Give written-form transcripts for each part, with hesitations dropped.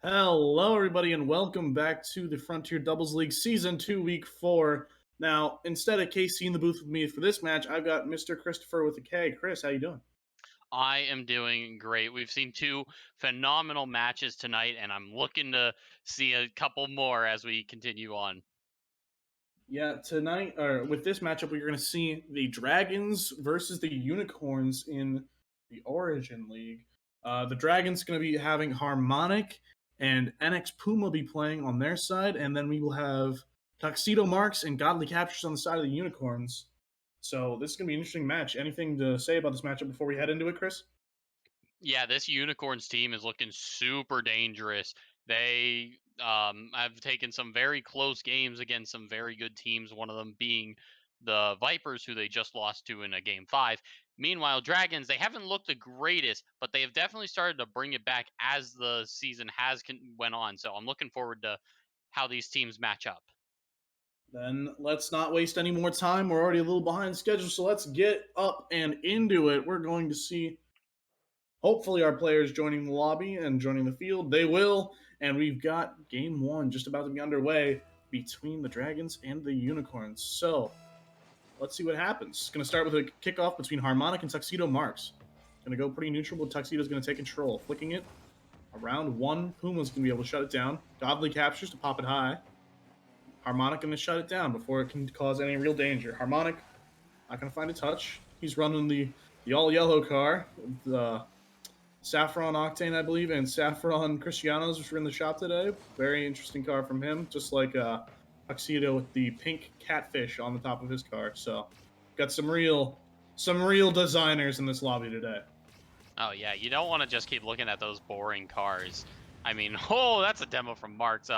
Hello, everybody, and welcome back to the Frontier Doubles League Season 2, Week 4. Now, instead of Casey in the booth with me for this match, I've got Mr. Christopher with a K. Chris, how you doing? I am doing great. We've seen two phenomenal matches tonight, and I'm looking to see a couple more as we continue on. Yeah, tonight, or with this matchup, we're going to see the Dragons versus the Unicorns in the Origin League. The Dragons going to be having Harmonic and NX Puma be playing on their side, and then we will have Tuxedo Marx and Godly Captures on the side of the Unicorns. So this is going to be an interesting match. Anything to say about this matchup before we head into it, Chris? Yeah, this Unicorns team is looking super dangerous. They have taken some very close games against some very good teams, one of them being the Vipers, who they just lost to in a game 5. Meanwhile, Dragons, they haven't looked the greatest, but they have definitely started to bring it back as the season has went on. So I'm looking forward to how these teams match up. Then let's not waste any more time. We're already a little behind schedule, so let's get up and into it. We're going to see hopefully our players joining the lobby and joining the field. They will, and we've got game one just about to be underway between the Dragons and the Unicorns. So let's see what happens. It's going to start with a kickoff between Harmonic and Tuxedo Marx. Going to go pretty neutral, but Tuxedo's going to take control. Flicking it around one, Puma's going to be able to shut it down. Godly captures to pop it high. Harmonic going to shut it down before it can cause any real danger. Harmonic not going to find a touch. He's running the all yellow car. The Saffron Octane, I believe, and Saffron Cristianos, which were in the shop today. Very interesting car from him, just like Tuxedo with the pink catfish on the top of his car. So, got some real designers in this lobby today. Oh yeah, you don't want to just keep looking at those boring cars. I mean, oh, that's a demo from Marx.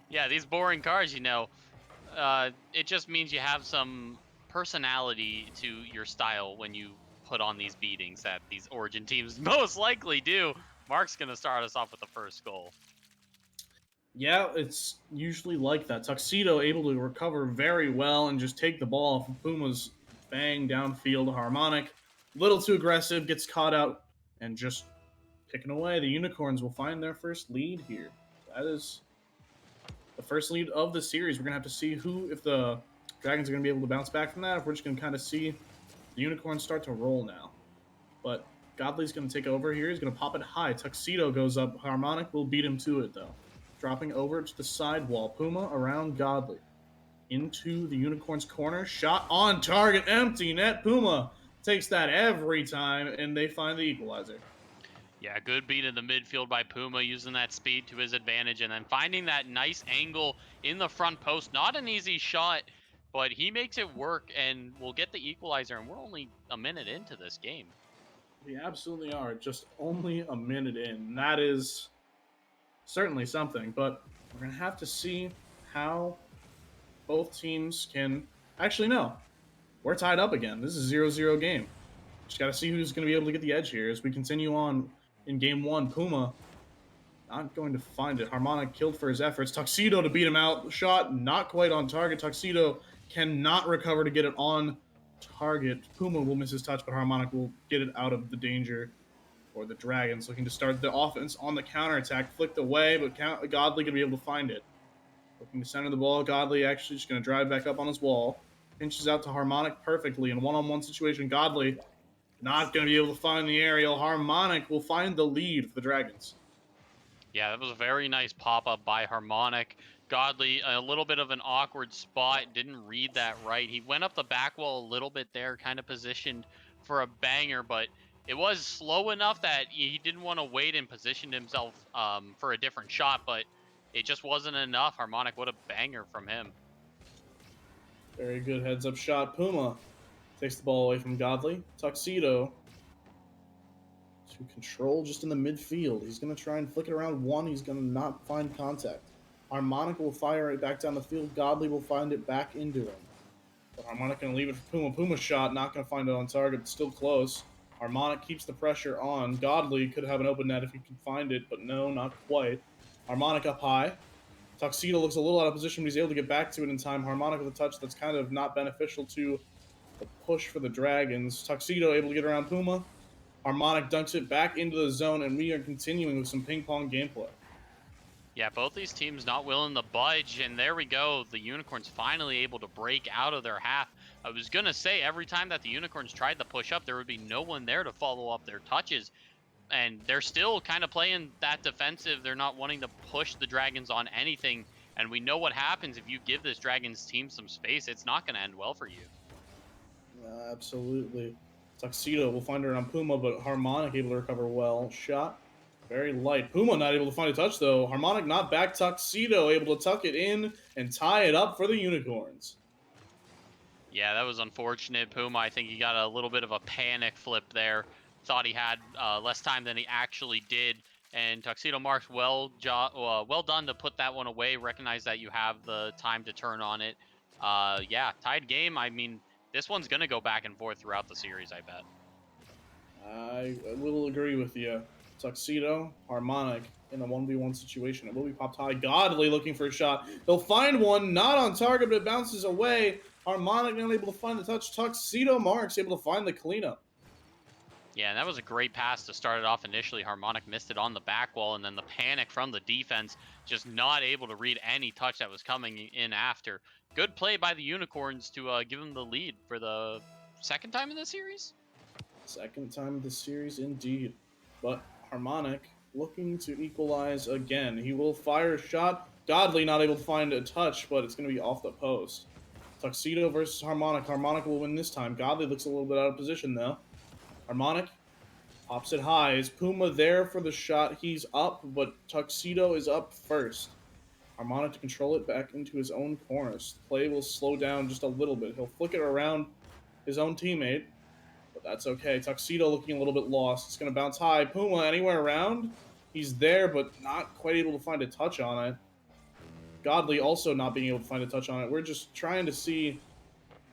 Yeah, these boring cars, it just means you have some personality to your style when you put on these beatings that these Origin teams most likely do. Mark's gonna start us off with the first goal. Yeah, it's usually like that. Tuxedo able to recover very well and just take the ball from Puma's bang downfield. Harmonic, little too aggressive, gets caught out and just picking away. The Unicorns will find their first lead here. That is the first lead of the series. We're gonna have to see if the Dragons are gonna be able to bounce back from that. If we're just gonna kind of see the Unicorns start to roll now. But Godly's gonna take over here. He's gonna pop it high. Tuxedo goes up. Harmonic will beat him to it though. Dropping over to the sidewall. Puma around Godly. Into the Unicorn's corner. Shot on target. Empty net. Puma takes that every time, and they find the equalizer. Yeah, good beat in the midfield by Puma, using that speed to his advantage, and then finding that nice angle in the front post. Not an easy shot, but he makes it work and will get the equalizer, and we're only a minute into this game. We absolutely are. Just only a minute in. That is certainly something, but we're going to have to see how both teams can. Actually, no. We're tied up again. This is a 0-0 game. Just got to see who's going to be able to get the edge here as we continue on in game one. Puma not going to find it. Harmonic killed for his efforts. Tuxedo to beat him out. Shot not quite on target. Tuxedo cannot recover to get it on target. Puma will miss his touch, but Harmonic will get it out of the danger. Or the Dragons looking to start the offense on the counterattack. Flicked away, but Godly going to be able to find it. Looking to center the ball. Godly actually just going to drive back up on his wall. Pinches out to Harmonic perfectly in a one-on-one situation. Godly not going to be able to find the aerial. Harmonic will find the lead for the Dragons. Yeah, that was a very nice pop-up by Harmonic. Godly, a little bit of an awkward spot, didn't read that right. He went up the back wall a little bit there, kind of positioned for a banger, but it was slow enough that he didn't want to wait and positioned himself for a different shot, but it just wasn't enough. Harmonic, what a banger from him. Very good heads-up shot. Puma takes the ball away from Godly. Tuxedo to control just in the midfield. He's going to try and flick it around one. He's going to not find contact. Harmonic will fire it back down the field. Godly will find it back into him. But Harmonic going to leave it for Puma. Puma shot, not going to find it on target, but still close. Harmonic keeps the pressure on. Godly could have an open net if he could find it, but no, not quite. Harmonic up high. Tuxedo looks a little out of position, but he's able to get back to it in time. Harmonic with a touch that's kind of not beneficial to the push for the Dragons. Tuxedo able to get around Puma. Harmonic dunks it back into the zone, and we are continuing with some ping pong gameplay. Yeah, both these teams not willing to budge, and there we go. The Unicorns finally able to break out of their half. I was gonna say every time that the Unicorns tried to push up, there would be no one there to follow up their touches, and they're still kind of playing that defensive. They're not wanting to push the Dragons on anything, and we know what happens if you give this Dragons team some space. It's not going to end well for you. Absolutely. Tuxedo will find her on Puma, but Harmonic able to recover well. Shot very light. Puma not able to find a touch though. Harmonic not back. Tuxedo able to tuck it in and tie it up for the Unicorns. Yeah, that was unfortunate. Puma, I think he got a little bit of a panic flip there. Thought he had less time than he actually did. And Tuxedo Marx, well done to put that one away. Recognize that you have the time to turn on it. Yeah, tied game. I mean, this one's gonna go back and forth throughout the series, I bet. I will agree with you. Tuxedo, Harmonic in a 1v1 situation. It will be popped high. Godly looking for a shot. They'll find one, not on target, but it bounces away. Harmonic not able to find the touch. Tuxedo Marks able to find the cleanup. Yeah, and that was a great pass to start it off initially. Harmonic missed it on the back wall, and then the panic from the defense, just not able to read any touch that was coming in after. Good play by the Unicorns to give them the lead for the second time in the series. Second time of the series, indeed. But Harmonic looking to equalize again. He will fire a shot. Godly not able to find a touch, but it's going to be off the post. Tuxedo versus Harmonic. Harmonic will win this time. Godly looks a little bit out of position, though. Harmonic pops it high. Is Puma there for the shot? He's up, but Tuxedo is up first. Harmonic to control it back into his own corners. Play will slow down just a little bit. He'll flick it around his own teammate, but that's okay. Tuxedo looking a little bit lost. It's going to bounce high. Puma anywhere around? He's there, but not quite able to find a touch on it. Godly also not being able to find a touch on it. We're just trying to see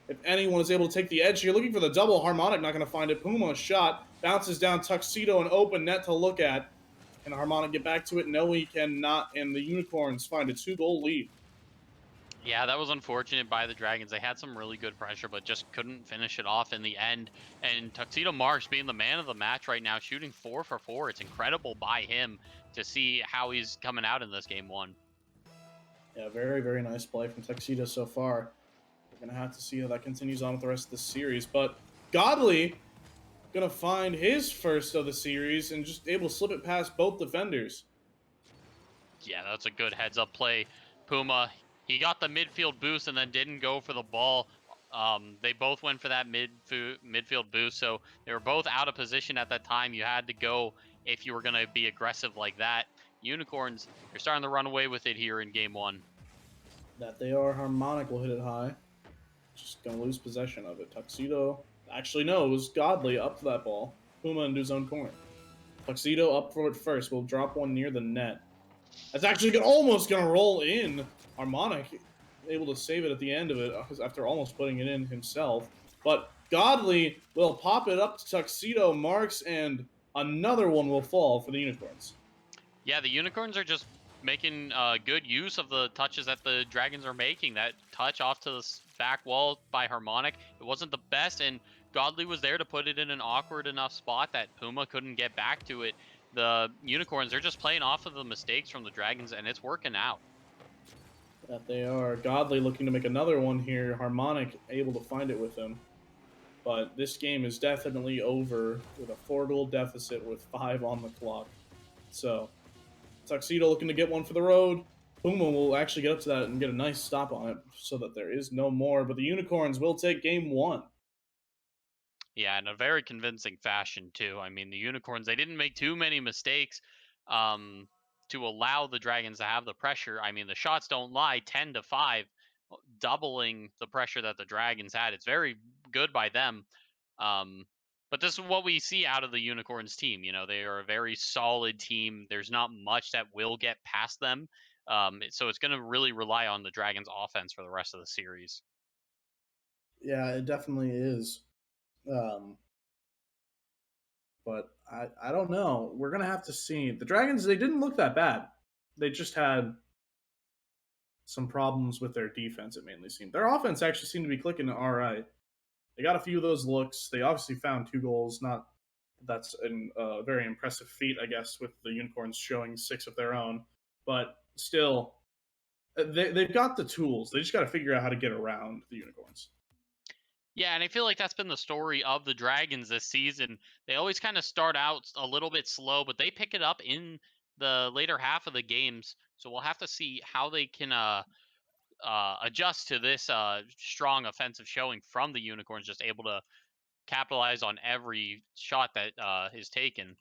if anyone is able to take the edge here. Looking for the double. Harmonic not going to find it. Puma shot. Bounces down. Tuxedo, an open net to look at. Can Harmonic get back to it? No, he cannot. And the Unicorns find a 2-goal lead. Yeah, that was unfortunate by the Dragons. They had some really good pressure, but just couldn't finish it off in the end. And Tuxedo Marks being the man of the match right now, shooting 4 for 4. It's incredible by him to see how he's coming out in this game one. Yeah, very, very nice play from Tuxedo so far. We're going to have to see how that continues on with the rest of the series. But Godly going to find his first of the series and just able to slip it past both defenders. Yeah, that's a good heads-up play. Puma, he got the midfield boost and then didn't go for the ball. They both went for that midfield boost, so they were both out of position at that time. You had to go if you were going to be aggressive like that. Unicorns, you're starting to run away with it here in game one. That they are. Harmonic will hit it high. Just going to lose possession of it. Tuxedo actually knows Godly up to that ball. Puma into his own corner. Tuxedo up for it first. Will drop one near the net. That's actually almost going to roll in. Harmonic able to save it at the end of it after almost putting it in himself. But Godly will pop it up to Tuxedo Marks, and another one will fall for the Unicorns. Yeah, the Unicorns are just making good use of the touches that the Dragons are making. That touch off to the back wall by Harmonic, it wasn't the best, and Godly was there to put it in an awkward enough spot that Puma couldn't get back to it. The Unicorns, they're just playing off of the mistakes from the Dragons, and it's working out. That they are. Godly looking to make another one here. Harmonic able to find it with him. But this game is definitely over with a 4-goal deficit with 5 on the clock. So, Tuxedo looking to get one for the road. Puma will actually get up to that and get a nice stop on it so that there is no more. But the Unicorns will take game one. Yeah, in a very convincing fashion too. I mean, the Unicorns, they didn't make too many mistakes to allow the Dragons to have the pressure. I mean, the shots don't lie, 10-5, doubling the pressure that the Dragons had. It's very good by them. Um, but this is what we see out of the Unicorns team. You know, they are a very solid team. There's not much that will get past them. So it's going to really rely on the Dragons offense for the rest of the series. Yeah, it definitely is. Um, but I don't know. We're going to have to see. The Dragons, they didn't look that bad. They just had some problems with their defense, it mainly seemed. Their offense actually seemed to be clicking all right. They got a few of those looks. They obviously found 2 goals. Not that's a very impressive feat, I guess, with the Unicorns showing 6 of their own. But still, they've got the tools. They just got to figure out how to get around the unicorns. Yeah, and I feel like that's been the story of the Dragons this season. They always kind of start out a little bit slow, but they pick it up in the later half of the games. So we'll have to see how they can adjust to this strong offensive showing from the Unicorns, just able to capitalize on every shot that is taken.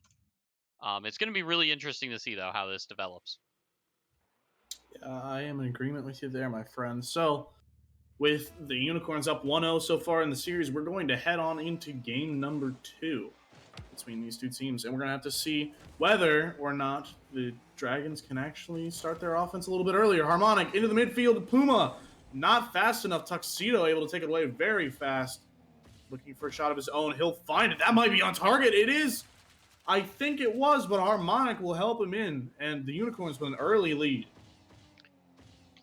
It's going to be really interesting to see, though, how this develops. I am in agreement with you there, my friend. So, with the Unicorns up 1-0 so far in the series, we're going to head on into game number 2 between these two teams, and we're going to have to see whether or not the Dragons can actually start their offense a little bit earlier. Harmonic into the midfield. Puma, not fast enough. Tuxedo able to take it away very fast. Looking for a shot of his own. He'll find it. That might be on target. It is. I think it was, but Harmonic will help him in, and the Unicorns with an early lead.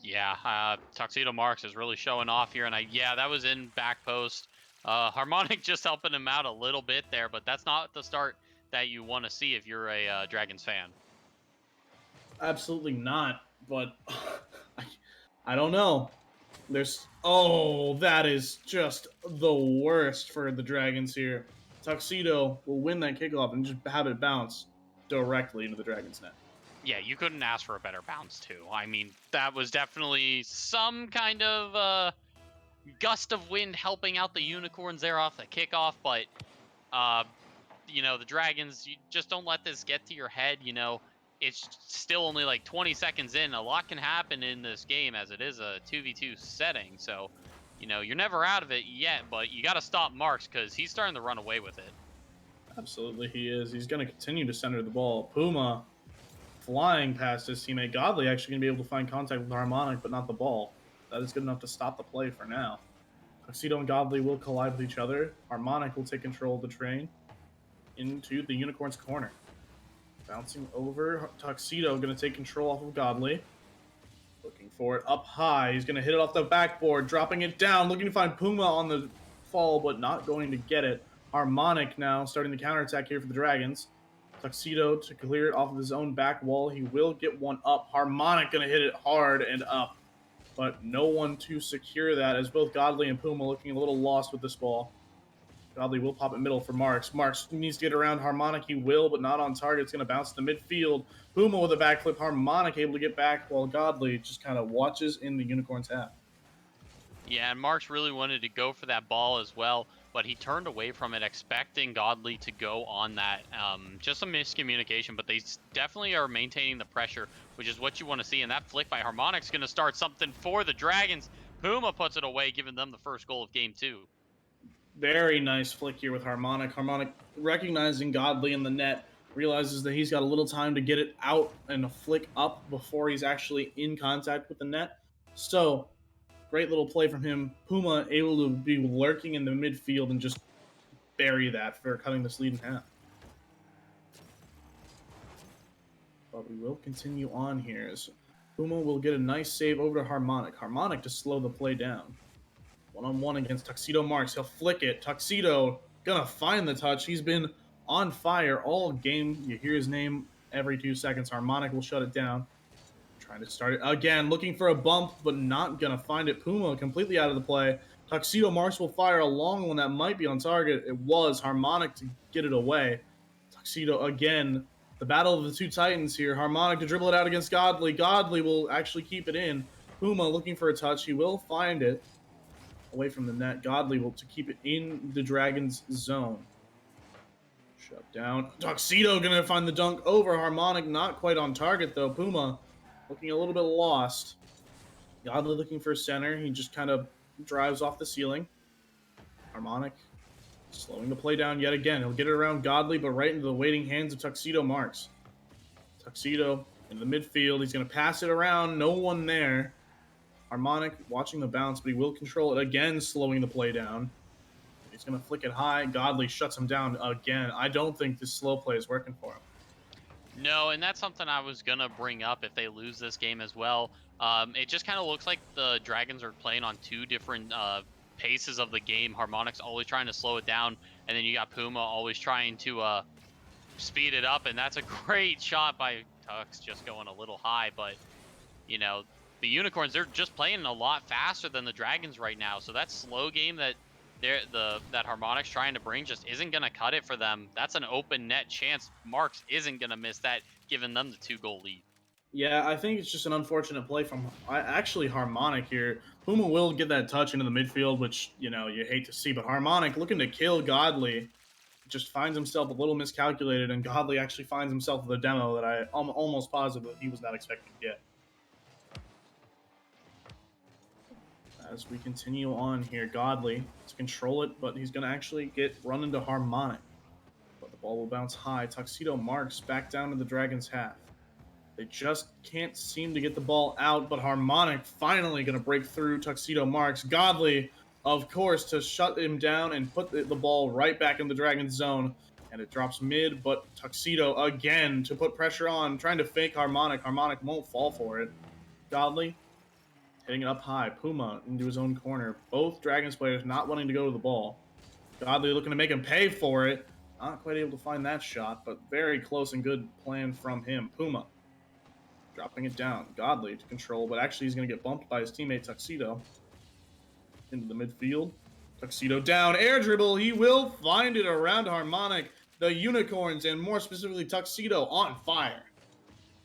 Yeah, Tuxedo Marx is really showing off here, and that was in back post. Harmonic just helping him out a little bit there, but that's not the start that you want to see if you're a Dragons fan. Absolutely not, but I don't know. That is just the worst for the Dragons here. Tuxedo will win that kickoff and just have it bounce directly into the Dragons' net. Yeah, you couldn't ask for a better bounce, too. I mean, that was definitely some kind of gust of wind helping out the Unicorns there off the kickoff, but the Dragons, you just don't let this get to your head. It's still only like 20 seconds in. A lot can happen in this game as it is a 2v2 setting. So, you're never out of it yet, but you got to stop Marx because he's starting to run away with it. Absolutely, he is. He's going to continue to center the ball. Puma flying past his teammate. Godly actually going to be able to find contact with Harmonic, but not the ball. That is good enough to stop the play for now. Tuxedo and Godly will collide with each other. Harmonic will take control of the train into the Unicorn's corner. Bouncing over, Tuxedo going to take control off of Godly. Looking for it up high. He's going to hit it off the backboard, dropping it down, looking to find Puma on the fall, but not going to get it. Harmonic now starting the counterattack here for the Dragons. Tuxedo to clear it off of his own back wall. He will get one up. Harmonic going to hit it hard and up, but no one to secure that as both Godly and Puma looking a little lost with this ball. Godly will pop it middle for Marx. Marx needs to get around Harmonic. He will, but not on target. It's going to bounce to the midfield. Puma with a backflip. Harmonic able to get back while Godly just kind of watches in the Unicorn's half. Yeah, and Marx really wanted to go for that ball as well, but he turned away from it, expecting Godly to go on that. Just a miscommunication, but they definitely are maintaining the pressure, which is what you want to see. And that flick by Harmonic's going to start something for the Dragons. Puma puts it away, giving them the first goal of game 2. Very nice flick here with Harmonic. Harmonic recognizing Godly in the net, realizes that he's got a little time to get it out and a flick up before he's actually in contact with the net. So, great little play from him. Puma able to be lurking in the midfield and just bury that for cutting this lead in half. But we will continue on here as Puma will get a nice save over to Harmonic. Harmonic to slow the play down. One-on-one against Tuxedo Marx. He'll flick it. Tuxedo gonna find the touch. He's been on fire all game. You hear his name every 2 seconds. Harmonic will shut it down. Trying to start it again. Looking for a bump, but not gonna find it. Puma completely out of the play. Tuxedo Marx will fire a long one that might be on target. It was Harmonic to get it away. Tuxedo again. The battle of the two titans here. Harmonic to dribble it out against Godly. Godly will actually keep it in. Puma looking for a touch. He will find it away from the net. Godly will to keep it in the Dragons' zone. Shut down. Tuxedo gonna find the dunk over Harmonic. Not quite on target though. Puma looking a little bit lost. Godly looking for center. He just kind of drives off the ceiling. Harmonic slowing the play down yet again. He'll get it around Godly, but right into the waiting hands of Tuxedo Marx. Tuxedo in the midfield. He's going to pass it around. No one there. Harmonic watching the bounce, but he will control it again, slowing the play down. He's going to flick it high. Godly shuts him down again. I don't think this slow play is working for him. No, and that's something I was going to bring up if they lose this game as well. It just kind of looks like the Dragons are playing on two different paces of the game. Harmonic's always trying to slow it down, and then you got Puma always trying to speed it up, and that's a great shot by Tux, just going a little high, but you know, the Unicorns, they're just playing a lot faster than the Dragons right now. So that slow game that that Harmonic's trying to bring just isn't gonna cut it for them. That's an open net chance. Marx isn't gonna miss that, giving them the 2-goal lead. Yeah, I think it's just an unfortunate play from actually Harmonic here. Puma will get that touch into the midfield, which, you know, you hate to see, but Harmonic looking to kill Godly just finds himself a little miscalculated, and Godly actually finds himself with a demo that I'm almost positive he was not expecting to get. As we continue on here, Godly to control it, but he's going to actually get run into Harmonic. But the ball will bounce high. Tuxedo Marks back down to the Dragon's half. They just can't seem to get the ball out, but Harmonic finally going to break through Tuxedo Marks. Godly, of course, to shut him down and put the ball right back in the Dragon's zone. And it drops mid, but Tuxedo again to put pressure on, trying to fake Harmonic. Harmonic won't fall for it. Godly hitting it up high. Puma into his own corner. Both Dragons players not wanting to go to the ball. Godly looking to make him pay for it. Not quite able to find that shot, but very close and good plan from him. Puma dropping it down. Godly to control, but actually he's going to get bumped by his teammate Tuxedo into the midfield. Tuxedo down. Air dribble. He will find it around Harmonic. The Unicorns, and more specifically Tuxedo, on fire.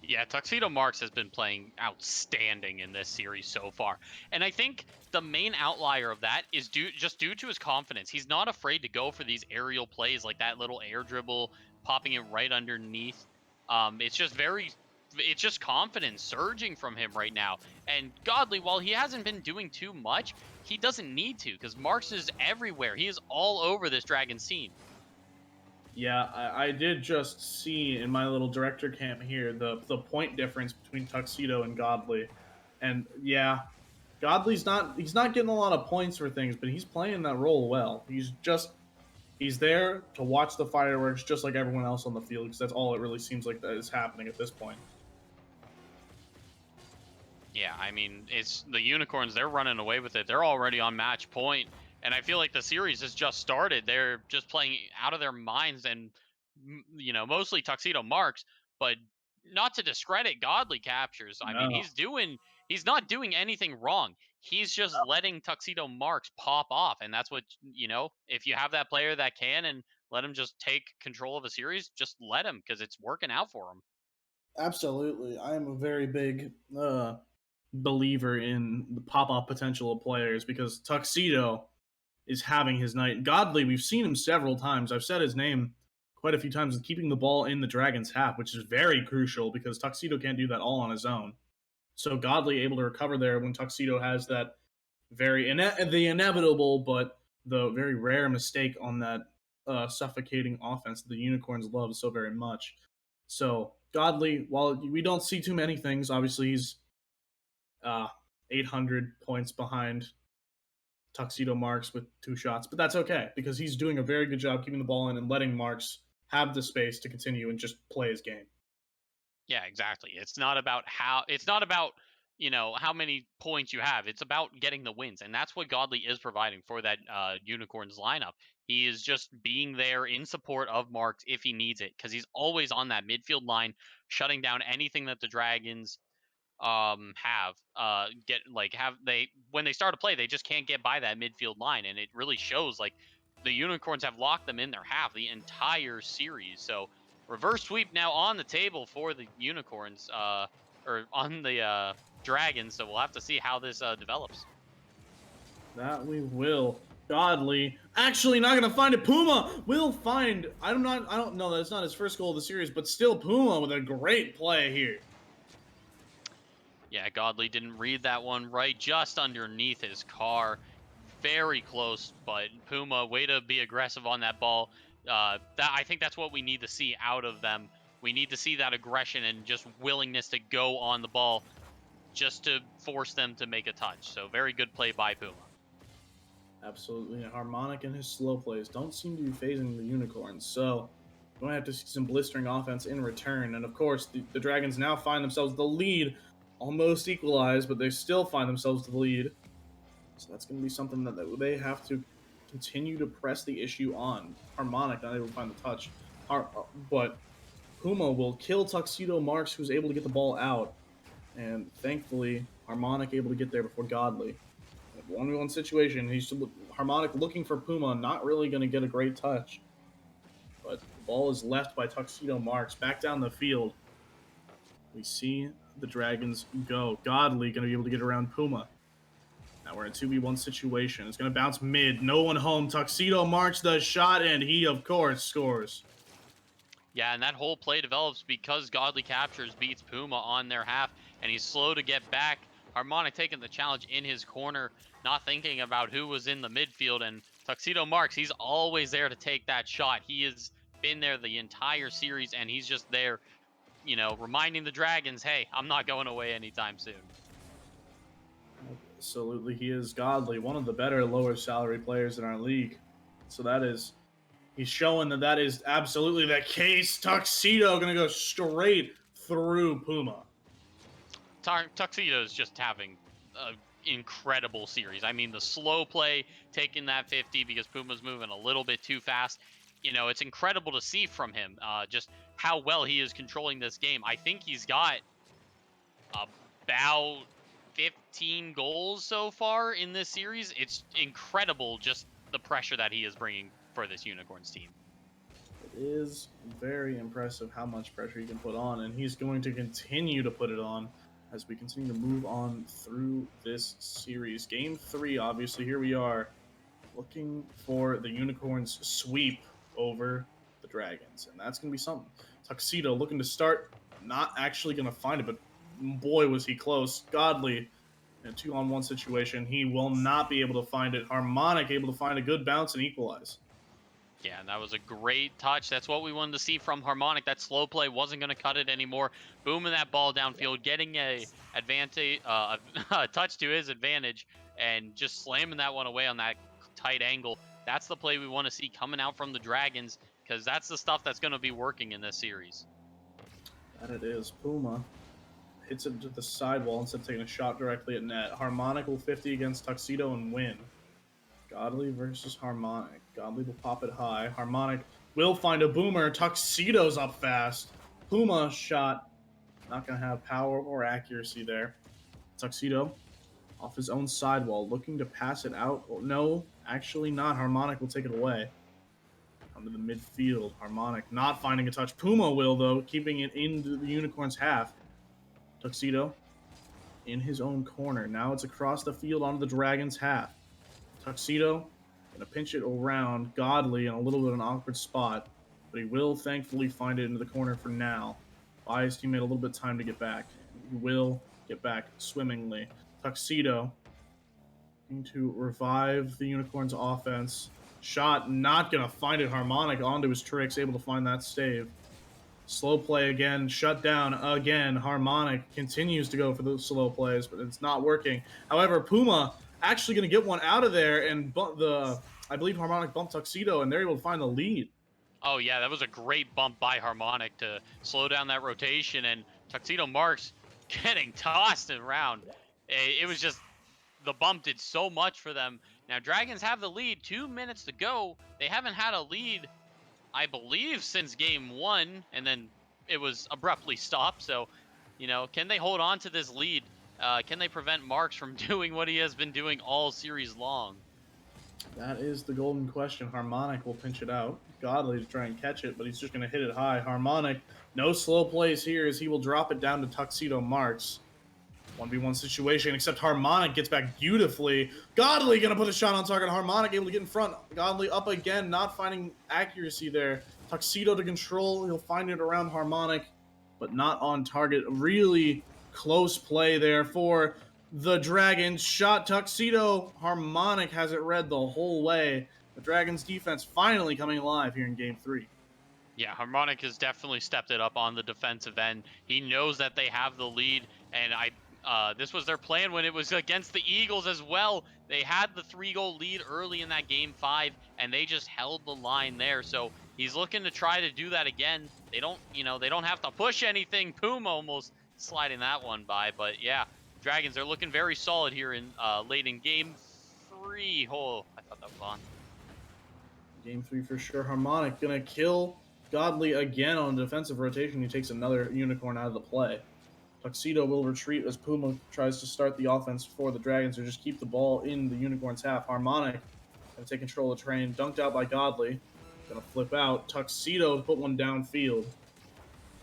Yeah, Tuxedo Marx has been playing outstanding in this series so far. And I think the main outlier of that is due to his confidence. He's not afraid to go for these aerial plays like that little air dribble, popping it right underneath. It's just confidence surging from him right now. And Godly, while he hasn't been doing too much, he doesn't need to because Marx is everywhere. He is all over this Dragon scene. Yeah, I did just see in my little director cam here the point difference between Tuxedo and Godly, and yeah, Godly's he's not getting a lot of points for things, but he's playing that role well. He's there to watch the fireworks just like everyone else on the field, because that's all it really seems like that is happening at this point. Yeah, I mean, it's the Unicorns, they're running away with it. They're already on match point, and I feel like the series has just started. They're just playing out of their minds and mostly Tuxedo Marks, but not to discredit Godly captures. I mean, No, he's not doing anything wrong. He's just letting Tuxedo Marks pop off, and that's what, if you have that player that can and let him just take control of a series, just let him because it's working out for him. absolutely. I am a very big believer in the pop off potential of players, because Tuxedo is having his night. Godly, we've seen him several times. I've said his name quite a few times, keeping the ball in the Dragon's half, which is very crucial because Tuxedo can't do that all on his own. So Godly able to recover there when Tuxedo has that the inevitable but the very rare mistake on that suffocating offense that the Unicorns love so very much. So Godly, while we don't see too many things, obviously he's uh, 800 points behind Tuxedo Marks with 2 shots, but that's okay because he's doing a very good job keeping the ball in and letting Marks have the space to continue and just play his game. Yeah, exactly. It's not about, how many points you have. It's about getting the wins. And that's what Godly is providing for that Unicorns lineup. He is just being there in support of Marks if he needs it because he's always on that midfield line, shutting down anything that the Dragons have get like have they when they start to play, they just can't get by that midfield line, and it really shows. Like, the Unicorns have locked them in their half the entire series. So reverse sweep now on the table for the Unicorns, or on the Dragons. So we'll have to see how this develops. That we will. Godly actually not gonna find it. Puma will find. I don't know that it's not his first goal of the series, but still Puma with a great play here. Yeah, Godly didn't read that one right, just underneath his car. Very close, but Puma, way to be aggressive on that ball. I think that's what we need to see out of them. We need to see that aggression and just willingness to go on the ball just to force them to make a touch. So very good play by Puma. Absolutely. Harmonic and his slow plays don't seem to be phasing the Unicorns, so we're going to have to see some blistering offense in return. And of course, the Dragons now find themselves the lead, almost equalized, but they still find themselves the lead. So that's going to be something that they have to continue to press the issue on. Harmonic not able to find the touch, but Puma will kill Tuxedo Marks, who's able to get the ball out. And thankfully, Harmonic able to get there before Godly. 1v1 situation. Harmonic looking for Puma, not really going to get a great touch. But the ball is left by Tuxedo Marx back down the field. We see the Dragons go. Godly going to be able to get around Puma. Now we're in a 2v1 situation. It's going to bounce mid. No one home. Tuxedo Marx the shot, and he, of course, scores. Yeah, and that whole play develops because Godly Captures beats Puma on their half, and he's slow to get back. Harmonic taking the challenge in his corner, not thinking about who was in the midfield, and Tuxedo Marx, he's always there to take that shot. He has been there the entire series, and he's just there, reminding the Dragons, hey, I'm not going away anytime soon. Absolutely, he is Godly, one of the better lower salary players in our league. So he's showing that is absolutely the case. Tuxedo going to go straight through Puma. Tuxedo is just having an incredible series. I mean, the slow play, taking that 50 because Puma's moving a little bit too fast. It's incredible to see from him just how well he is controlling this game. I think he's got about 15 goals so far in this series. It's incredible just the pressure that he is bringing for this Unicorns team. It is very impressive how much pressure he can put on, and he's going to continue to put it on as we continue to move on through this series. Game 3, obviously, here we are looking for the Unicorns sweep over the Dragons, and that's going to be something. Tuxedo looking to start, not actually going to find it, but boy, was he close. Godly in a 2-on-1 situation. He will not be able to find it. Harmonic able to find a good bounce and equalize. Yeah, and that was a great touch. That's what we wanted to see from Harmonic. That slow play wasn't going to cut it anymore. Booming that ball downfield, getting a touch to his advantage, and just slamming that one away on that tight angle. That's the play we want to see coming out from the Dragons, because that's the stuff that's going to be working in this series. That it is. Puma hits it to the sidewall instead of taking a shot directly at net. Harmonic will 50 against Tuxedo and win. Godly versus Harmonic. Godly will pop it high. Harmonic will find a boomer. Tuxedo's up fast. Puma shot. Not going to have power or accuracy there. Tuxedo off his own sidewall, looking to pass it out. No, actually not. Harmonic will take it away. Under the midfield. Harmonic not finding a touch. Puma will, though, keeping it into the Unicorn's half. Tuxedo in his own corner. Now it's across the field onto the Dragon's half. Tuxedo gonna pinch it around Godly in a little bit of an awkward spot, but he will thankfully find it into the corner for now. Buy his teammate a little bit of time to get back. He will get back swimmingly. Tuxedo going to revive the Unicorn's offense. Shot not gonna find it. Harmonic onto his tricks, able to find that save. Slow play again, shut down again. Harmonic continues to go for the slow plays, but it's not working. However, Puma actually going to get one out of there, and I believe Harmonic bumped Tuxedo, and they're able to find the lead. Oh, yeah, that was a great bump by Harmonic to slow down that rotation, and Tuxedo Marx getting tossed around. It was just, the bump did so much for them. Now, Dragons have the lead, 2 minutes to go. They haven't had a lead, I believe, since game 1, and then it was abruptly stopped. So, can they hold on to this lead? Can they prevent Marx from doing what he has been doing all series long? That is the golden question. Harmonic will pinch it out. Godly to try and catch it, but he's just going to hit it high. Harmonic, no slow plays here as he will drop it down to Tuxedo Marx. 1v1 situation, except Harmonic gets back beautifully. Godly going to put a shot on target. Harmonic able to get in front. Godly up again, not finding accuracy there. Tuxedo to control. He'll find it around Harmonic, but not on target. Really close play there for the Dragons. Shot Tuxedo. Harmonic has it read the whole way. The Dragons defense finally coming alive here in game 3. Yeah, Harmonic has definitely stepped it up on the defensive end. He knows that they have the lead, and this was their plan when it was against the Eagles as well. They had the 3-goal lead early in that game 5, and they just held the line there. So he's looking to try to do that again. They don't have to push anything. Puma almost sliding that one by, but yeah, Dragons are looking very solid here in late in game 3. Oh, I thought that was on. Game 3 for sure. Harmonic gonna kill Godly again on defensive rotation. He takes another Unicorn out of the play. Tuxedo will retreat as Puma tries to start the offense for the Dragons or just keep the ball in the Unicorns' half. Harmonic going to take control of the train, dunked out by Godly. Going to flip out. Tuxedo to put one downfield.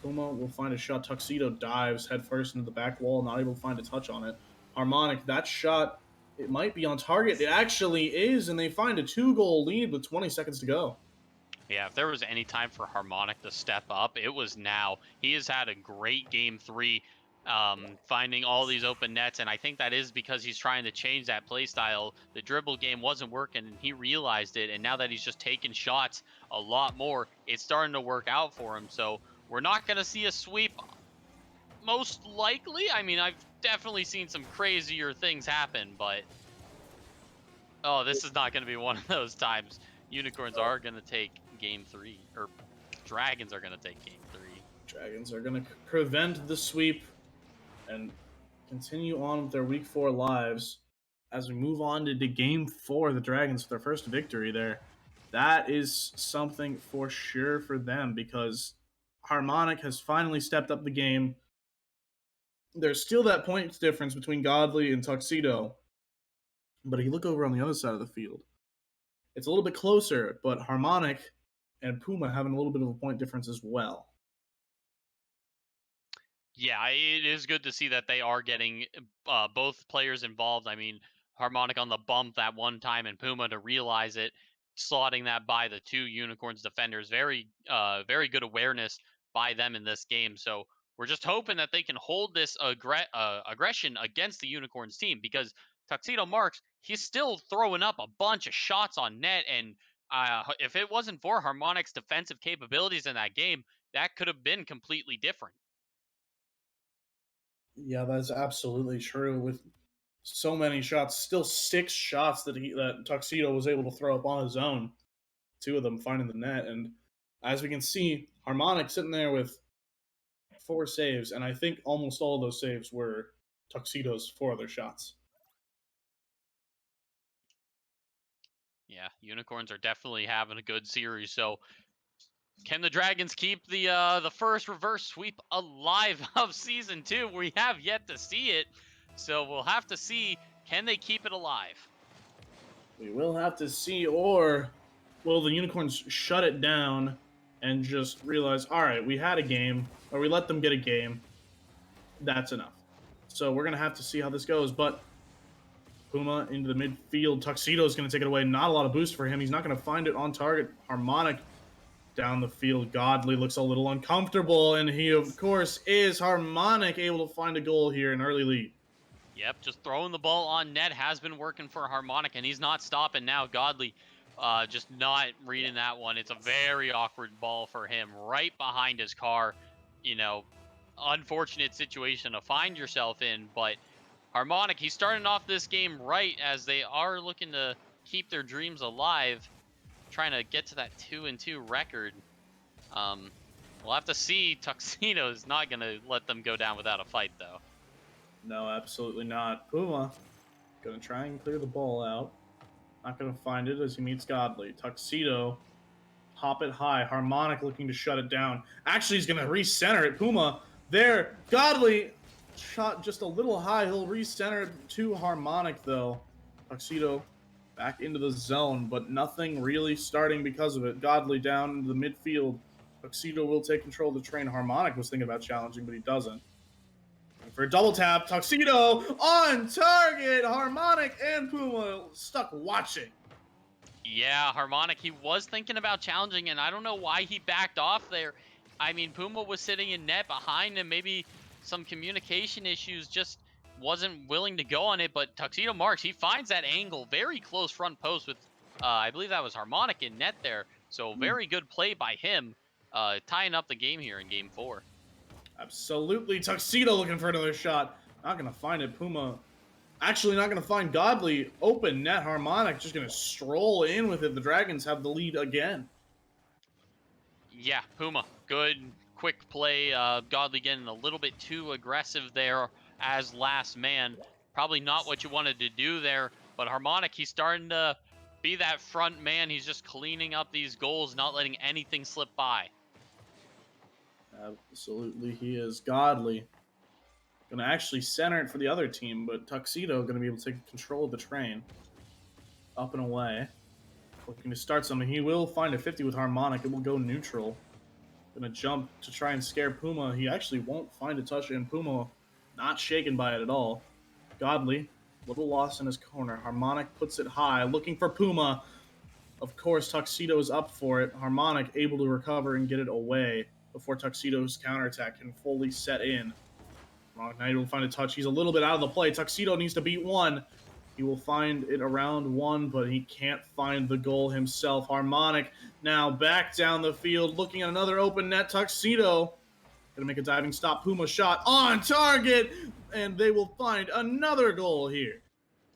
Puma will find a shot. Tuxedo dives headfirst into the back wall, not able to find a touch on it. Harmonic, that shot, it might be on target. It actually is, and they find a 2-goal lead with 20 seconds to go. Yeah, if there was any time for Harmonic to step up, it was now. He has had a great game three, finding all these open nets, and I think that is because he's trying to change that play style. The dribble game wasn't working, and he realized it, and now that he's just taking shots a lot more, it's starting to work out for him. So we're not going to see a sweep, most likely. I mean, I've definitely seen some crazier things happen, but oh, this is not going to be one of those times. Unicorns are going to take game three, or Dragons are going to take game three. Dragons are going to prevent the sweep and continue on with their week 4 lives as we move on to game 4. The Dragons with their first victory there. That is something for sure for them because Harmonic has finally stepped up the game. There's still that points difference between Godly and Tuxedo, but if you look over on the other side of the field, it's a little bit closer, but Harmonic and Puma having a little bit of a point difference as well. Yeah, it is good to see that they are getting both players involved. I mean, Harmonic on the bump that one time, and Puma to realize it, slotting that by the two Unicorns defenders. Very good awareness by them in this game. So we're just hoping that they can hold this aggression against the Unicorns team, because Tuxedo Marx, he's still throwing up a bunch of shots on net, and if it wasn't for Harmonic's defensive capabilities in that game, that could have been completely different. Yeah, that's absolutely true. With so many shots, still 6 shots that Tuxedo was able to throw up on his own. 2 of them finding the net, and as we can see, Harmonic sitting there with 4 saves, and I think almost all of those saves were Tuxedo's 4 other shots. Yeah, Unicorns are definitely having a good series. So, can the Dragons keep the first reverse sweep alive of season 2? We have yet to see it, so we'll have to see. Can they keep it alive? We will have to see, or will the Unicorns shut it down and just realize, all right, we had a game, or we let them get a game. That's enough. So we're gonna have to see how this goes. But Puma into the midfield. Tuxedo is going to take it away. Not a lot of boost for him. He's not going to find it on target. Harmonic down the field. Godly looks a little uncomfortable, and he, of course, is. Harmonic able to find a goal here, an early lead. Yep, just throwing the ball on net has been working for Harmonic, and he's not stopping now. Godly just not reading that one. It's a very awkward ball for him, right behind his car. You know, unfortunate situation to find yourself in, but Harmonic, he's starting off this game right, as they are looking to keep their dreams alive, trying to get to that 2-2 record. We'll have to see. Tuxedo is not going to let them go down without a fight, though. No, absolutely not. Puma going to try and clear the ball out. Not going to find it as he meets Godly. Tuxedo, pop it high. Harmonic looking to shut it down. Actually, he's going to recenter it. Puma there. Godly shot just a little high. He'll recenter it to Harmonic, though. Tuxedo back into the zone, but nothing really starting because of it. Godly down into the midfield. Tuxedo will take control of the train. Harmonic was thinking about challenging, but he doesn't. And for a double tap, Tuxedo on target. Harmonic and Puma stuck watching. Yeah, Harmonic, he was thinking about challenging, and I don't know why he backed off there. I mean, Puma was sitting in net behind him. Maybe some communication issues, just wasn't willing to go on it. But Tuxedo Marx, he finds that angle, very close front post with, I believe that was Harmonic in net there. So very good play by him, tying up the game here in game 4. Absolutely. Tuxedo looking for another shot. Not going to find it. Puma actually not going to find Godly. Open net. Harmonic just going to stroll in with it. The Dragons have the lead again. Yeah, Puma, good, quick play. Godly getting a little bit too aggressive there as last man. Probably not what you wanted to do there, but Harmonic, he's starting to be that front man. He's just cleaning up these goals, not letting anything slip by. Absolutely, he is. Godly Gonna actually center it for the other team, but Tuxedo gonna be able to take control of the train. Up and away. Looking to start something. He will find a 50 with Harmonic. It will go neutral. Gonna jump to try and scare Puma. He actually won't find a touch, and Puma not shaken by it at all. Godly, little lost in his corner. Harmonic puts it high, looking for Puma. Of course, Tuxedo is up for it. Harmonic able to recover and get it away before Tuxedo's counterattack can fully set in. Harmonic not able to find a touch. He's a little bit out of the play. Tuxedo needs to beat one. He will find it around one, but he can't find the goal himself. Harmonic now back down the field, looking at another open net. Tuxedo gonna make a diving stop. Puma shot on target, and they will find another goal here.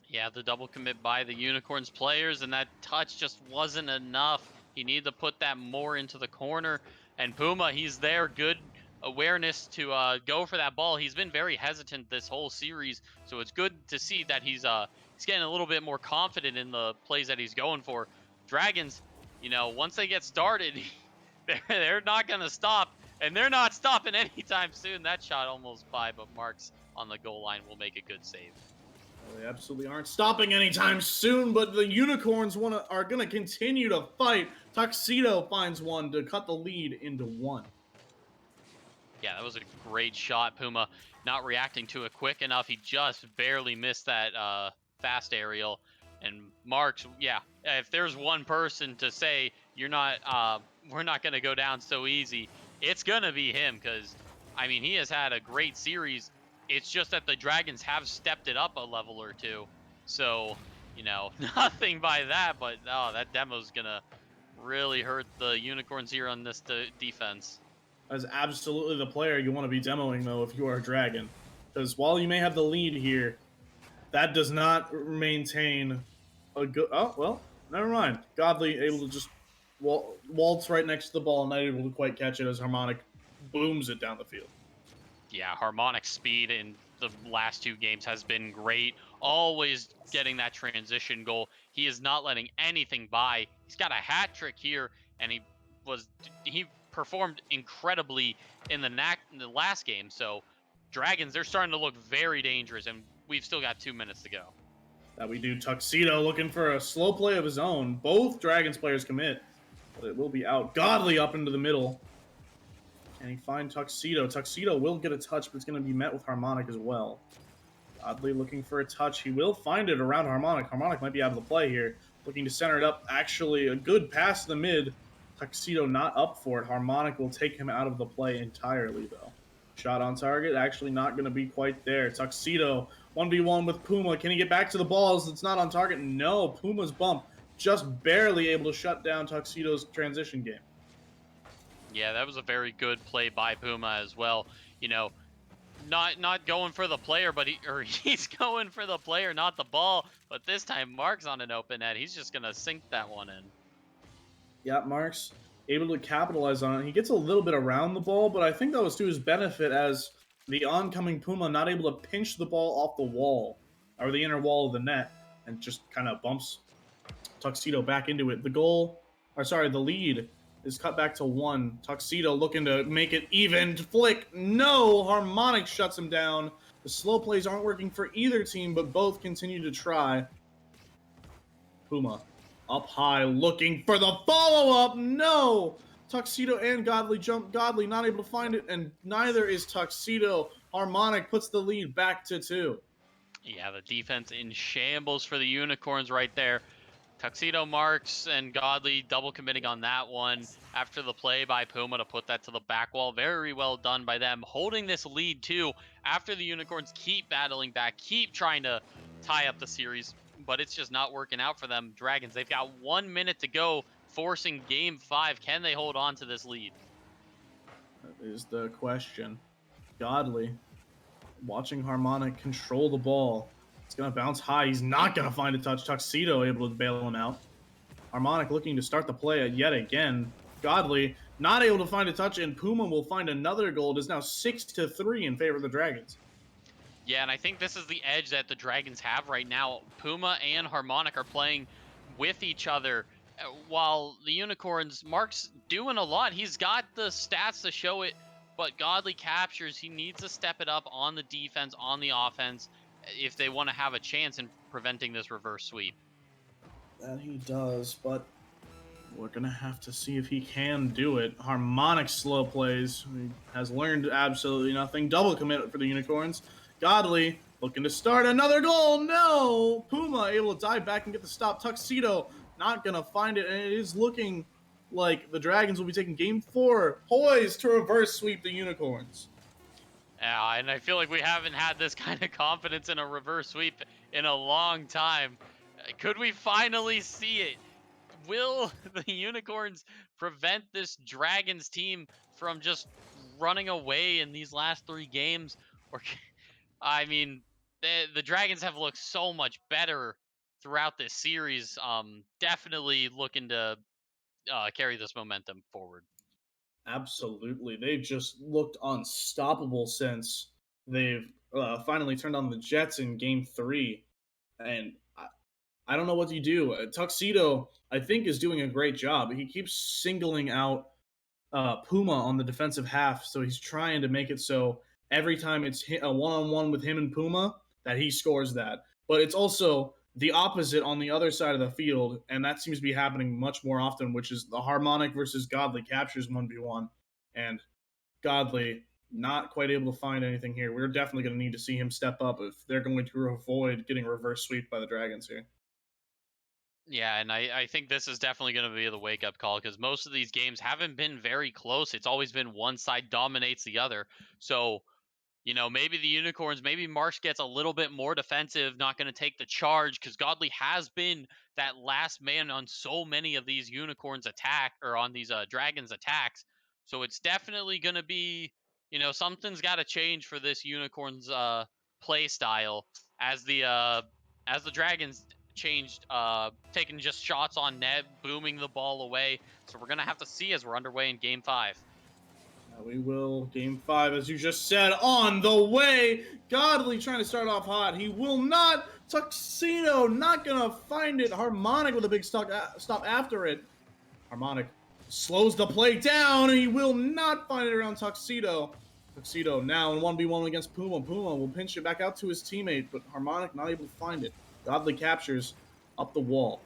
Yeah, the double commit by the Unicorns players, and that touch just wasn't enough. He needed to put that more into the corner. And Puma, he's there, good awareness to go for that ball. He's been very hesitant this whole series, so it's good to see that he's getting a little bit more confident in the plays that he's going for. Dragons, you know, once they get started, they're not gonna stop, and they're not stopping anytime soon. That shot almost by, but Marx on the goal line will make a good save. Well, they absolutely aren't stopping anytime soon, but the Unicorns are going to continue to fight. Tuxedo finds one to cut the lead into one. Yeah, that was a great shot. Puma not reacting to it quick enough. He just barely missed that fast aerial. And Marx, yeah, if there's one person to say we're not going to go down so easy, it's going to be him, because, I mean, he has had a great series. It's just that the Dragons have stepped it up a level or two. So, you know, nothing by that, but that demo's going to really hurt the Unicorns here on this defense. That's absolutely the player you want to be demoing, though, if you are a Dragon. Because while you may have the lead here, that does not maintain a good... Oh, well, never mind. Godly able to just waltz right next to the ball, not able to quite catch it as Harmonic booms it down the field. Yeah, Harmonic's speed in the last two games has been great. Always getting that transition goal. He is not letting anything by. He's got a hat trick here, and he performed incredibly in the last game. So Dragons, they're starting to look very dangerous, and we've still got 2 minutes to go. That we do. Tuxedo looking for a slow play of his own. Both Dragons players commit, but it will be out. Godly up into the middle. Can he find Tuxedo? Tuxedo will get a touch, but it's going to be met with Harmonic as well. Godly looking for a touch. He will find it around Harmonic. Harmonic might be out of the play here. Looking to center it up. Actually, a good pass to the mid. Tuxedo not up for it. Harmonic will take him out of the play entirely, though. Shot on target. Actually not going to be quite there. Tuxedo 1v1 with Puma. Can he get back to the balls? It's not on target. No. Puma's bump just barely able to shut down Tuxedo's transition game. Yeah, that was a very good play by Puma as well. You know, not going for the player, but he's going for the player, not the ball. But this time, Mark's on an open net. He's just gonna sink that one in. Yeah, Marx able to capitalize on it. He gets a little bit around the ball, but I think that was to his benefit as the oncoming Puma not able to pinch the ball off the wall or the inner wall of the net and just kind of bumps Tuxedo back into it. The lead is cut back to one. Tuxedo looking to make it even. Flick, no! Harmonic shuts him down. The slow plays aren't working for either team, but both continue to try. Puma up high, looking for the follow-up. No! Tuxedo and Godly jump. Godly not able to find it, and neither is Tuxedo. Harmonic puts the lead back to 2. Yeah, the defense in shambles for the Unicorns right there. Tuxedo, Marx, and Godly double committing on that one after the play by Puma to put that to the back wall. Very well done by them, holding this lead too after the Unicorns keep battling back, keep trying to tie up the series, but it's just not working out for them. Dragons, they've got 1 minute to go, forcing game 5. Can they hold on to this lead? That is the question. Godly watching Harmonic control the ball. It's going to bounce high. He's not going to find a touch. Tuxedo able to bail him out. Harmonic looking to start the play yet again. Godly not able to find a touch, and Puma will find another goal. It is now 6-3 in favor of the Dragons. Yeah, and I think this is the edge that the Dragons have right now. Puma and Harmonic are playing with each other, while the Unicorns, Mark's doing a lot. He's got the stats to show it, but Godly captures. He needs to step it up on the defense, on the offense, if they want to have a chance in preventing this reverse sweep. That he does, but we're going to have to see if he can do it. Harmonic slow plays. He has learned absolutely nothing. Double commit for the Unicorns. Godly looking to start another goal. No! Puma able to dive back and get the stop. Tuxedo not going to find it, and it is looking like the Dragons will be taking game 4, poised to reverse sweep the Unicorns. Yeah, and I feel like we haven't had this kind of confidence in a reverse sweep in a long time. Could we finally see it? Will the Unicorns prevent this Dragons team from just running away in these last 3 games? Or, I mean, the Dragons have looked so much better throughout this series. Definitely looking to carry this momentum forward. Absolutely. They've just looked unstoppable since they've finally turned on the Jets in game 3. And I don't know what you do. Tuxedo, I think, is doing a great job. He keeps singling out Puma on the defensive half, so he's trying to make it so every time it's a one-on-one with him and Puma, that he scores that. But it's also the opposite on the other side of the field, and that seems to be happening much more often, which is the Harmonic versus Godly captures 1v1, and Godly not quite able to find anything here. We're definitely going to need to see him step up if they're going to avoid getting reverse sweep by the Dragons here. Yeah, and I think this is definitely going to be the wake up call because most of these games haven't been very close. It's always been one side dominates the other. So, maybe the Unicorns, maybe Marx gets a little bit more defensive, not going to take the charge because Godly has been that last man on so many of these Unicorns attack or on these Dragons attacks. So it's definitely going to be, something's got to change for this Unicorns play style as the Dragons changed, taking just shots on net, booming the ball away. So we're going to have to see as we're underway in game 5. We will. Game 5, as you just said, on the way. Godly trying to start off hot. He will not. Tuxedo not going to find it. Harmonic with a big stop after it. Harmonic slows the play down, and he will not find it around Tuxedo. Tuxedo now in 1v1 against Puma. Puma will pinch it back out to his teammate, but Harmonic not able to find it. Godly captures up the wall.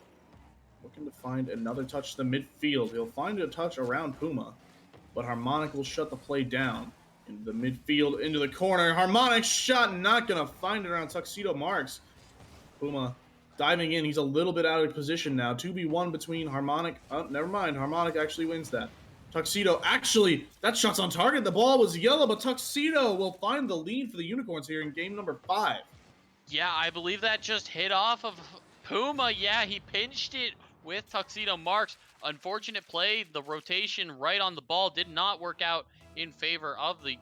Looking to find another touch to the midfield. He'll find a touch around Puma, but Harmonic will shut the play down. Into the midfield, into the corner. Harmonic shot, not going to find it around Tuxedo Marx. Puma diving in. He's a little bit out of position now. 2v1 between Harmonic. Oh, never mind. Harmonic actually wins that. Tuxedo, actually, that shot's on target. The ball was yellow, but Tuxedo will find the lead for the Unicorns here in game number 5. Yeah, I believe that just hit off of Puma. Yeah, he pinched it with Tuxedo Marx. Unfortunate play. The rotation right on the ball did not work out in favor of the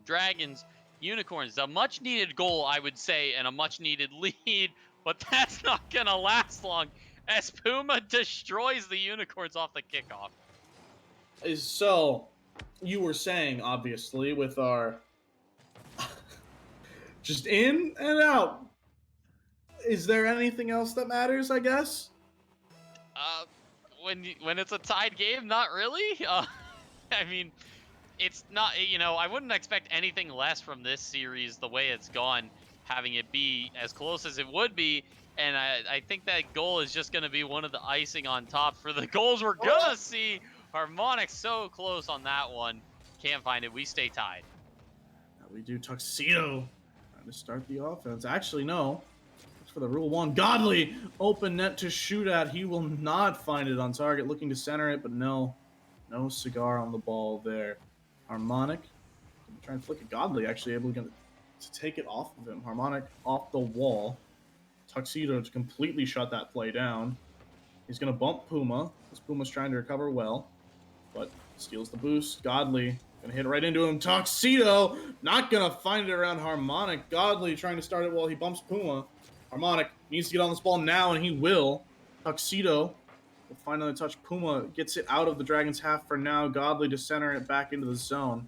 Dragons. Unicorns, a much needed goal, I would say, and a much needed lead, but that's not going to last long as Puma destroys the Unicorns off the kickoff. So, you were saying, obviously, with our just in and out. Is there anything else that matters, I guess? Uh, when it's a tied game, not really. I mean, it's not, I wouldn't expect anything less from this series the way it's gone, having it be as close as it would be. And I think that goal is just going to be one of the icing on top for the goals we're going to see. Harmonic so close on that one. Can't find it. We stay tied. We do Tuxedo trying to start the offense. Actually, no. That's for the rule 1. Godly open net to shoot at. He will not find it on target. Looking to center it, but no. No cigar on the ball there. Harmonic trying to flick it. Godly actually able to take it off of him. Harmonic off the wall. Tuxedo to completely shut that play down. He's going to bump Puma. This Puma's trying to recover well, but steals the boost. Godly gonna hit right into him. Tuxedo not gonna find it around Harmonic. Godly trying to start it while he bumps Puma. Harmonic needs to get on this ball now, and he will. Tuxedo will find another touch. Puma gets it out of the Dragon's half for now. Godly to center it back into the zone,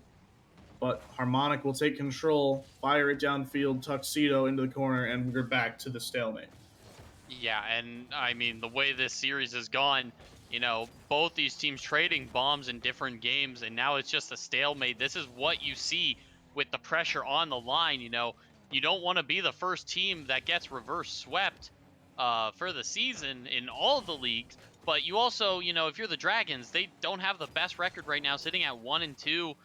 but Harmonic will take control, fire it downfield. Tuxedo into the corner, and we're back to the stalemate. Yeah, and I mean, the way this series has gone, both these teams trading bombs in different games, and now it's just a stalemate. This is what you see with the pressure on the line. You don't want to be the first team that gets reverse swept for the season in all of the leagues. But you also, if you're the Dragons, they don't have the best record right now, sitting at 1-2.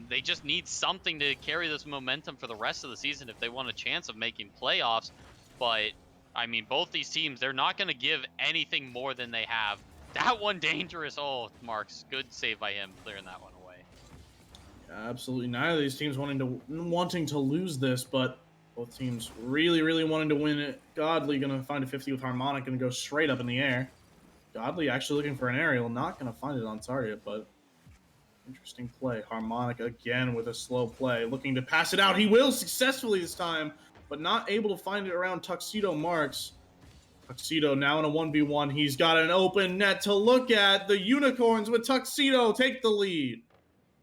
They just need something to carry this momentum for the rest of the season if they want a chance of making playoffs. But I mean, both these teams, they're not going to give anything more than they have. That one dangerous. Oh, Marx, good save by him, clearing that one away. Absolutely, neither of these teams wanting to lose this, but both teams really, really wanting to win it. Godly gonna find a 50 with Harmonic and go straight up in the air. Godly actually looking for an aerial, not gonna find it on target, but interesting play. Harmonic again with a slow play, looking to pass it out. He will successfully this time, but not able to find it around Tuxedo Marx. Tuxedo now in a 1v1. He's got an open net to look at. The Unicorns with Tuxedo take the lead.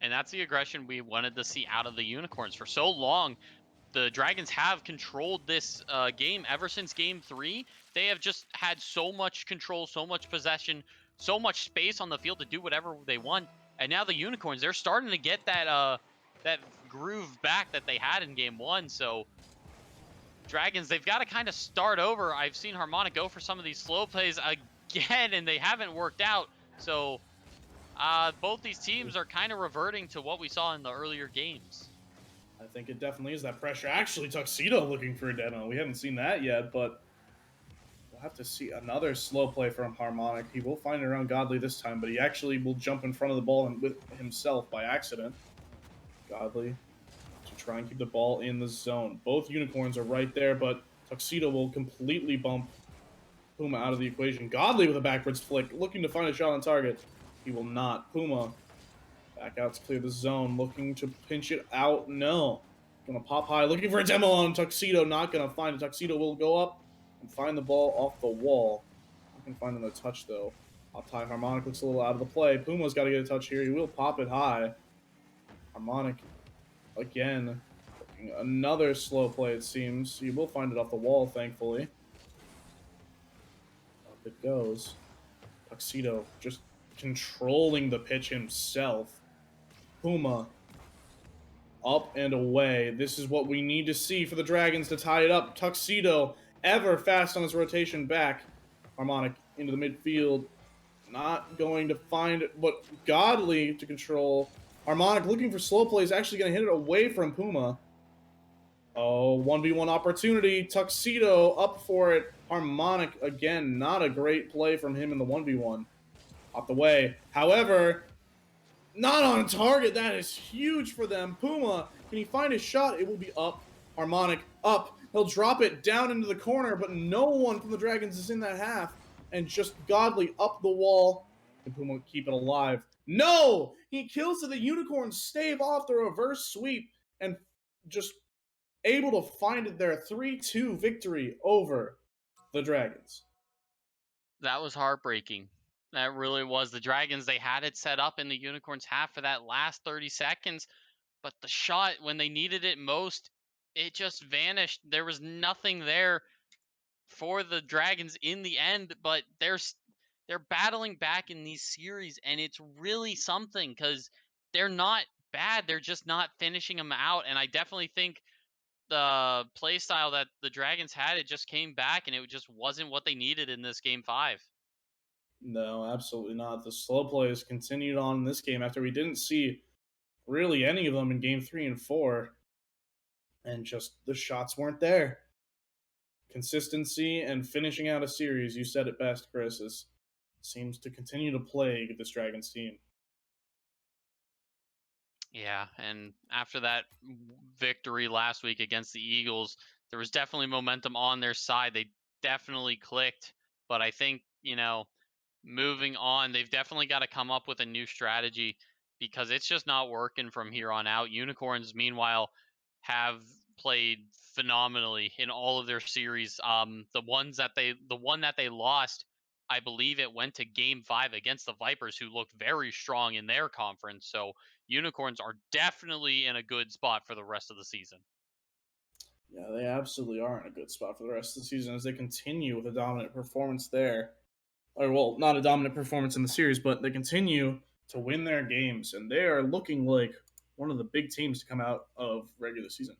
And that's the aggression we wanted to see out of the Unicorns for so long. The Dragons have controlled this game ever since game 3. They have just had so much control, so much possession, so much space on the field to do whatever they want. And now the Unicorns, they're starting to get that groove back that they had in game 1. So Dragons, they've got to kind of start over. I've seen Harmonic go for some of these slow plays again, and they haven't worked out. So both these teams are kind of reverting to what we saw in the earlier games. I think it definitely is that pressure. Actually, Tuxedo looking for a demo. We haven't seen that yet, but we'll have to see another slow play from Harmonic. He will find it around Godly this time, but he actually will jump in front of the ball and with himself by accident. Godly to try and keep the ball in the zone. Both Unicorns are right there, but Tuxedo will completely bump Puma out of the equation. Godly with a backwards flick, looking to find a shot on target. He will not. Puma back out to clear the zone, looking to pinch it out. No. Gonna pop high, looking for a demo on Tuxedo. Not gonna find it. Tuxedo will go up and find the ball off the wall. Not gonna find another touch though. Up high, Harmonic looks a little out of the play. Puma's got to get a touch here. He will pop it high. Harmonic again. Another slow play, it seems. He will find it off the wall, thankfully. Up it goes. Tuxedo just controlling the pitch himself. Puma up and away. This is what we need to see for the Dragons to tie it up. Tuxedo ever fast on his rotation back. Harmonic into the midfield. Not going to find it, but Godly to control. Harmonic looking for slow plays. Actually going to hit it away from Puma. Oh, 1v1 opportunity. Tuxedo up for it. Harmonic again. Not a great play from him in the 1v1. Off the way. However, not on target. That is huge for them. Puma, can he find his shot? It will be up. Harmonic up. He'll drop it down into the corner, but no one from the Dragons is in that half. And just Godly up the wall. Can Puma keep it alive? No! He kills it. The Unicorns stave off the reverse sweep and just able to find it their 3-2 victory over the Dragons. That was heartbreaking. That really was. The Dragons, they had it set up in the Unicorns half for that last 30 seconds, but the shot, when they needed it most, it just vanished. There was nothing there for the Dragons in the end, but they're battling back in these series, and it's really something because they're not bad. They're just not finishing them out, and I definitely think the play style that the Dragons had, it just came back, and it just wasn't what they needed in this game 5. No, absolutely not. The slow plays continued on in this game after we didn't see really any of them in game 3 and 4. And just the shots weren't there. Consistency and finishing out a series, you said it best, Chris, seems to continue to plague this Dragons team. Yeah, and after that victory last week against the Eagles, there was definitely momentum on their side. They definitely clicked, but I think, moving on, they've definitely got to come up with a new strategy because it's just not working from here on out. Unicorns, meanwhile, have played phenomenally in all of their series. The one that they lost, I believe it went to game 5 against the Vipers, who looked very strong in their conference. So Unicorns are definitely in a good spot for the rest of the season. Yeah, they absolutely are in a good spot for the rest of the season as they continue with a dominant performance there. or well, not a dominant performance in the series, but they continue to win their games, and they are looking like one of the big teams to come out of regular season.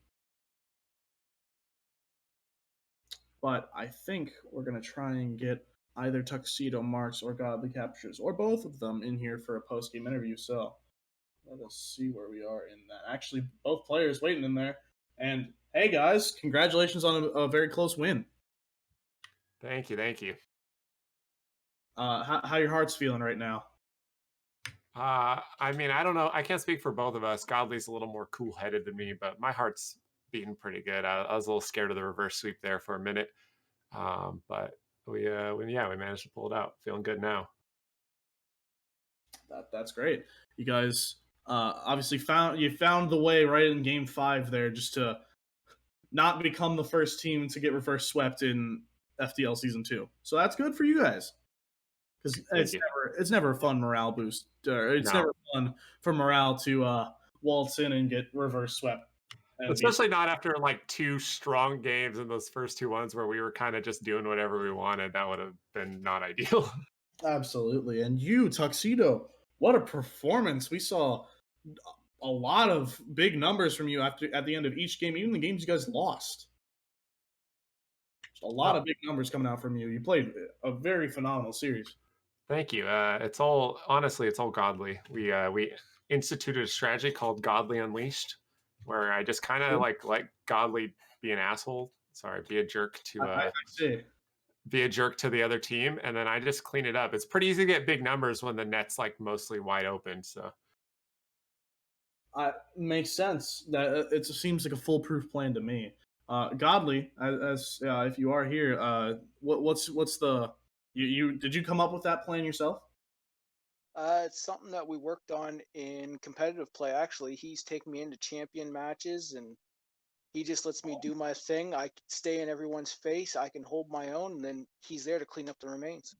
But I think we're gonna try and get either Tuxedo, Marx, or Godly Captures, or both of them in here for a post game interview. So let us see where we are in that. Actually, both players waiting in there. And hey, guys, congratulations on a very close win. Thank you, thank you. How your heart's feeling right now? I mean, I don't know. I can't speak for both of us. Godly's a little more cool-headed than me, but my heart's beating pretty good. I was a little scared of the reverse sweep there for a minute, but we managed to pull it out. Feeling good now. That's great. You guys obviously found the way right in Game 5 there, just to not become the first team to get reverse swept in FDL Season 2. So that's good for you guys, because Thank you. it's never a fun morale boost. It's No. never fun for morale to waltz in and get reverse swept. Especially not after like two strong games in those first two ones where we were kind of just doing whatever we wanted. That would have been not ideal. Absolutely. And you, Tuxedo, what a performance. We saw a lot of big numbers from you after at the end of each game, even the games you guys lost. Just a lot of big numbers coming out from you. You played a very phenomenal series. Thank you. It's all Godly. We instituted a strategy called Godly Unleashed, where I just kind of like let Godly be an asshole. Sorry, be a jerk to I see. be a jerk to the other team, and then I just clean it up. It's pretty easy to get big numbers when the net's like mostly wide open. So Makes sense. That it seems like a foolproof plan to me. Godly, as if you are here, what's the you did you come up with that plan yourself? It's something that we worked on in competitive play. Actually, he's taken me into champion matches, and he just lets me do my thing. I stay in everyone's face. I can hold my own, and then he's there to clean up the remains.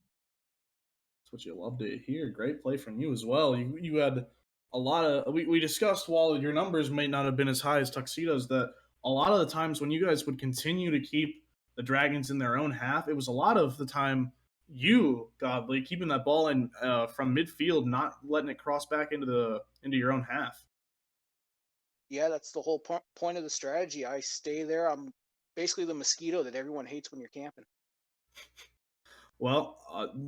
That's what you love to hear. Great play from you as well. You had a lot of we discussed, while your numbers may not have been as high as Tuxedo's, that a lot of the times when you guys would continue to keep the Dragons in their own half, it was a lot of the time you, Godly, keeping that ball in from midfield, not letting it cross back into your own half. Yeah, that's the whole point of the strategy. I stay there. I'm basically the mosquito that everyone hates when you're camping. Well,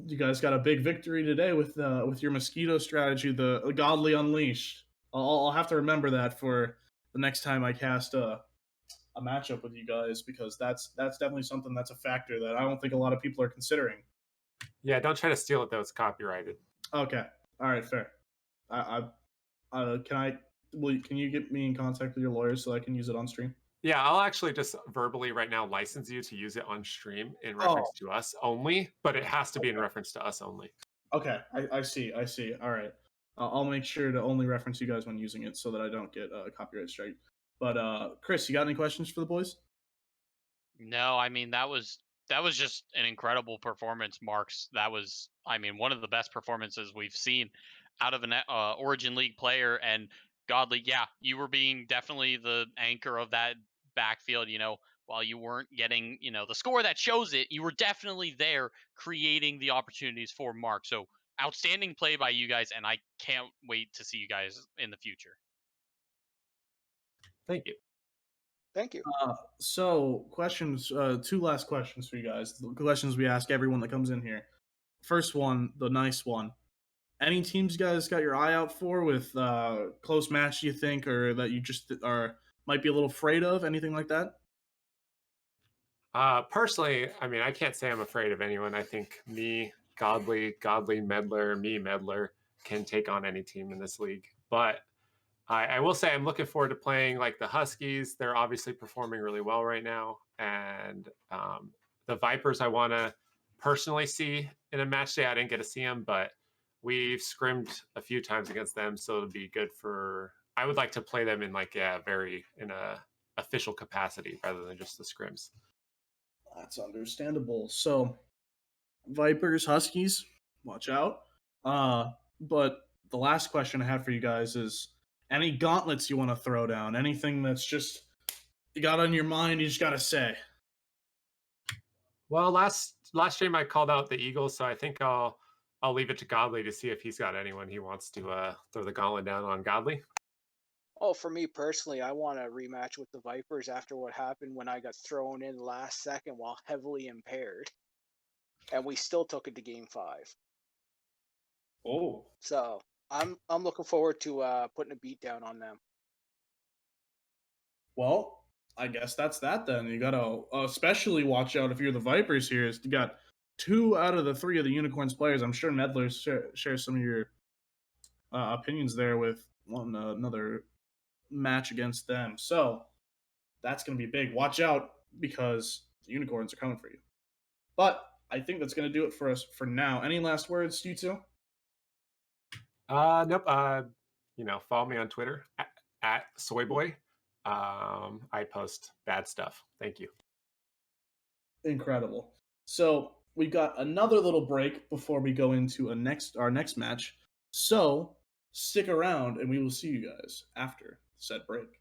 you guys got a big victory today with your mosquito strategy, the Godly Unleashed. I'll have to remember that for the next time I cast a matchup with you guys, because that's definitely something that's a factor that I don't think a lot of people are considering. yeah, don't try to steal it though. It's copyrighted. Okay, all right, fair. Can you get me in contact with your lawyers so I can use it on stream? Yeah, I'll actually just verbally right now license you to use it on stream in reference to us only, but it has to be in reference to us only. Okay, I see. All right. I'll make sure to only reference you guys when using it so that I don't get a copyright strike. But Chris, you got any questions for the boys? No, I mean that was just an incredible performance, Marks. That was, I mean, one of the best performances we've seen out of an Origin League player. And Godly, yeah, you were being definitely the anchor of that backfield. You know, while you weren't getting, you know, the score that shows it, you were definitely there creating the opportunities for Mark. So outstanding play by you guys, and I can't wait to see you guys in the future. Thank you. Thank you. So questions, two last questions for you guys. The questions we ask everyone that comes in here. First one, the nice one. Any teams you guys got your eye out for with close match, you think, or that you just are might be a little afraid of? Anything like that? Personally, I mean, I can't say I'm afraid of anyone. I think Godly, Medler can take on any team in this league. But I will say I'm looking forward to playing like the Huskies. They're obviously performing really well right now. And the Vipers, I want to personally see in a match day. I didn't get to see them, but we've scrimmed a few times against them. So it'll be good I would like to play them in like, in a official capacity rather than just the scrims. That's understandable. So Vipers, Huskies, watch out. But the last question I have for you guys is any gauntlets you want to throw down? Anything that's just you got on your mind, you just gotta say. Well, last last stream I called out the Eagles, so I think I'll leave it to Godly to see if he's got anyone he wants to throw the gauntlet down on. Godly. Oh, for me personally, I want a rematch with the Vipers after what happened when I got thrown in the last second while heavily impaired, and we still took it to Game 5. Oh, So I'm looking forward to putting a beat down on them. well, I guess that's that then. You gotta especially watch out if you're the Vipers here. Is you got 2 out of the 3 of the Unicorns players. I'm sure Medler shares some of your opinions there with another match against them. So that's going to be big. Watch out because the Unicorns are coming for you. But I think that's going to do it for us for now. Any last words, you two? Nope. Follow me on Twitter at Soyboy. I post bad stuff. Thank you. Incredible. So we've got another little break before we go into our next match. So stick around and we will see you guys after said break.